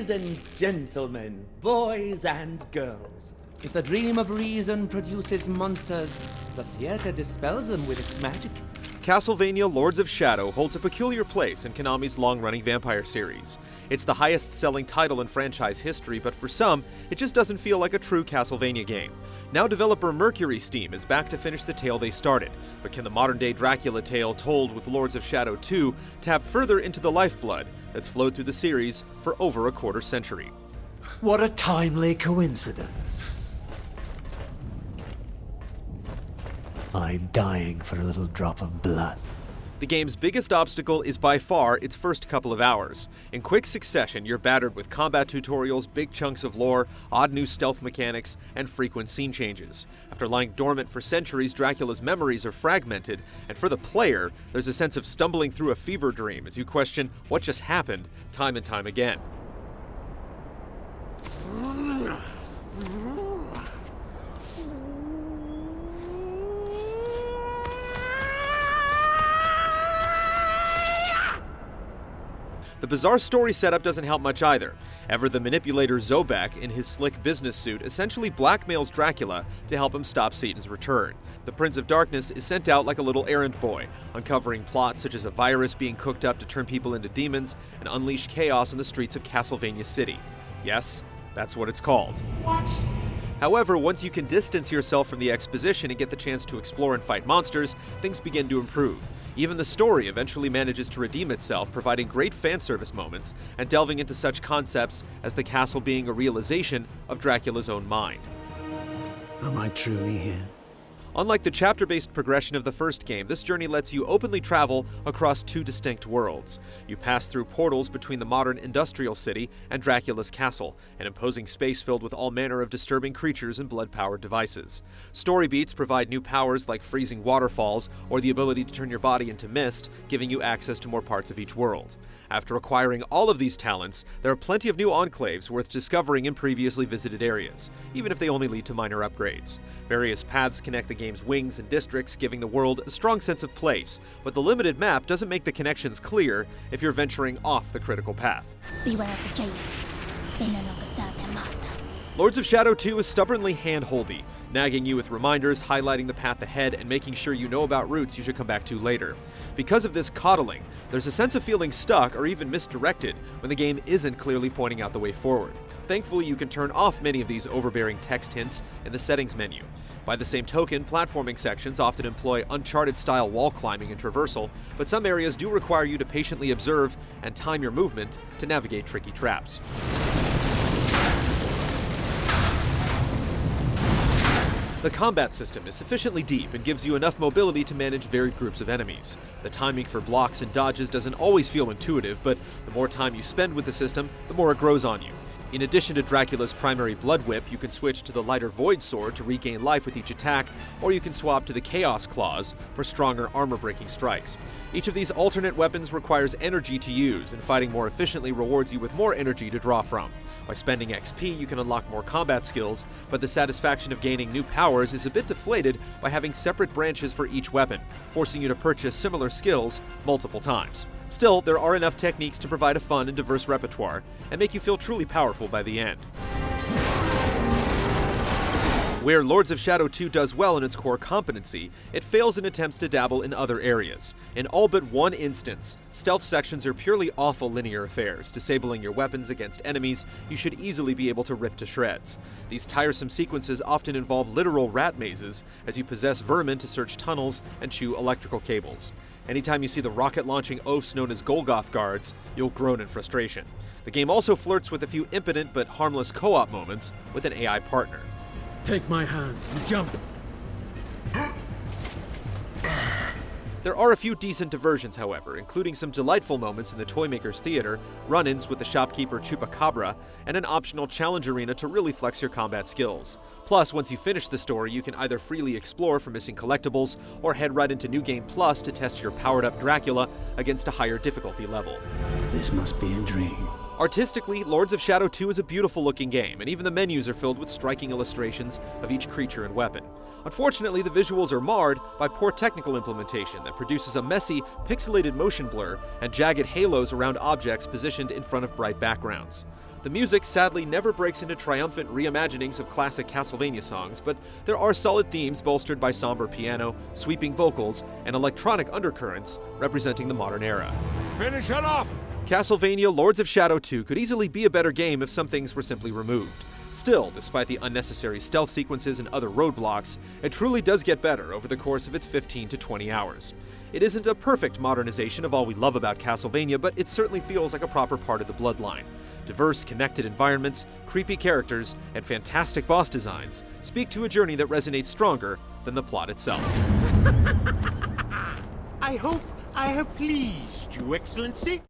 Ladies and gentlemen, boys and girls, if the dream of reason produces monsters, the theater dispels them with its magic. Castlevania Lords of Shadow holds a peculiar place in Konami's long-running vampire series. It's the highest-selling title in franchise history, but for some, it just doesn't feel like a true Castlevania game. Now developer Mercury Steam is back to finish the tale they started, but can the modern-day Dracula tale told with Lords of Shadow 2 tap further into the lifeblood that's flowed through the series for over a quarter century? What a timely coincidence. I'm dying for a little drop of blood. The game's biggest obstacle is by far its first couple of hours. In quick succession, you're battered with combat tutorials, big chunks of lore, odd new stealth mechanics, and frequent scene changes. After lying dormant for centuries, Dracula's memories are fragmented, and for the player, there's a sense of stumbling through a fever dream as you question what just happened time and time again. The bizarre story setup doesn't help much either. Ever the manipulator Zobek, in his slick business suit, essentially blackmails Dracula to help him stop Satan's return. The Prince of Darkness is sent out like a little errand boy, uncovering plots such as a virus being cooked up to turn people into demons and unleash chaos in the streets of Castlevania City. Yes, that's what it's called. What? However, once you can distance yourself from the exposition and get the chance to explore and fight monsters, things begin to improve. Even the story eventually manages to redeem itself, providing great fan service moments and delving into such concepts as the castle being a realization of Dracula's own mind. Am I truly here? Unlike the chapter-based progression of the first game, this journey lets you openly travel across two distinct worlds. You pass through portals between the modern industrial city and Dracula's castle, an imposing space filled with all manner of disturbing creatures and blood-powered devices. Story beats provide new powers like freezing waterfalls or the ability to turn your body into mist, giving you access to more parts of each world. After acquiring all of these talents, there are plenty of new enclaves worth discovering in previously visited areas, even if they only lead to minor upgrades. Various paths connect the game's wings and districts, giving the world a strong sense of place, but the limited map doesn't make the connections clear if you're venturing off the critical path. Beware of the jailers. They no longer serve their master. Lords of Shadow 2 is stubbornly hand-holdy, nagging you with reminders, highlighting the path ahead, and making sure you know about routes you should come back to later. Because of this coddling, there's a sense of feeling stuck or even misdirected when the game isn't clearly pointing out the way forward. Thankfully, you can turn off many of these overbearing text hints in the settings menu. By the same token, platforming sections often employ Uncharted-style wall climbing and traversal, but some areas do require you to patiently observe and time your movement to navigate tricky traps. The combat system is sufficiently deep and gives you enough mobility to manage varied groups of enemies. The timing for blocks and dodges doesn't always feel intuitive, but the more time you spend with the system, the more it grows on you. In addition to Dracula's primary blood whip, you can switch to the lighter Void Sword to regain life with each attack, or you can swap to the Chaos Claws for stronger armor-breaking strikes. Each of these alternate weapons requires energy to use, and fighting more efficiently rewards you with more energy to draw from. By spending XP, you can unlock more combat skills, but the satisfaction of gaining new powers is a bit deflated by having separate branches for each weapon, forcing you to purchase similar skills multiple times. Still, there are enough techniques to provide a fun and diverse repertoire, and make you feel truly powerful by the end. Where Lords of Shadow 2 does well in its core competency, it fails in attempts to dabble in other areas. In all but one instance, stealth sections are purely awful linear affairs, disabling your weapons against enemies you should easily be able to rip to shreds. These tiresome sequences often involve literal rat mazes, as you possess vermin to search tunnels and chew electrical cables. Anytime you see the rocket-launching oafs known as Golgoth guards, you'll groan in frustration. The game also flirts with a few impotent but harmless co-op moments with an AI partner. Take my hand and jump. There are a few decent diversions, however, including some delightful moments in the Toymaker's Theater, run-ins with the shopkeeper Chupacabra, and an optional challenge arena to really flex your combat skills. Plus, once you finish the story, you can either freely explore for missing collectibles, or head right into New Game Plus to test your powered-up Dracula against a higher difficulty level. This must be a dream. Artistically, Lords of Shadow 2 is a beautiful-looking game, and even the menus are filled with striking illustrations of each creature and weapon. Unfortunately, the visuals are marred by poor technical implementation that produces a messy, pixelated motion blur and jagged halos around objects positioned in front of bright backgrounds. The music sadly never breaks into triumphant reimaginings of classic Castlevania songs, but there are solid themes bolstered by somber piano, sweeping vocals, and electronic undercurrents representing the modern era. Finish it off! Castlevania Lords of Shadow 2 could easily be a better game if some things were simply removed. Still, despite the unnecessary stealth sequences and other roadblocks, it truly does get better over the course of its 15 to 20 hours. It isn't a perfect modernization of all we love about Castlevania, but it certainly feels like a proper part of the bloodline. Diverse, connected environments, creepy characters, and fantastic boss designs speak to a journey that resonates stronger than the plot itself. I hope I have pleased you, Excellency.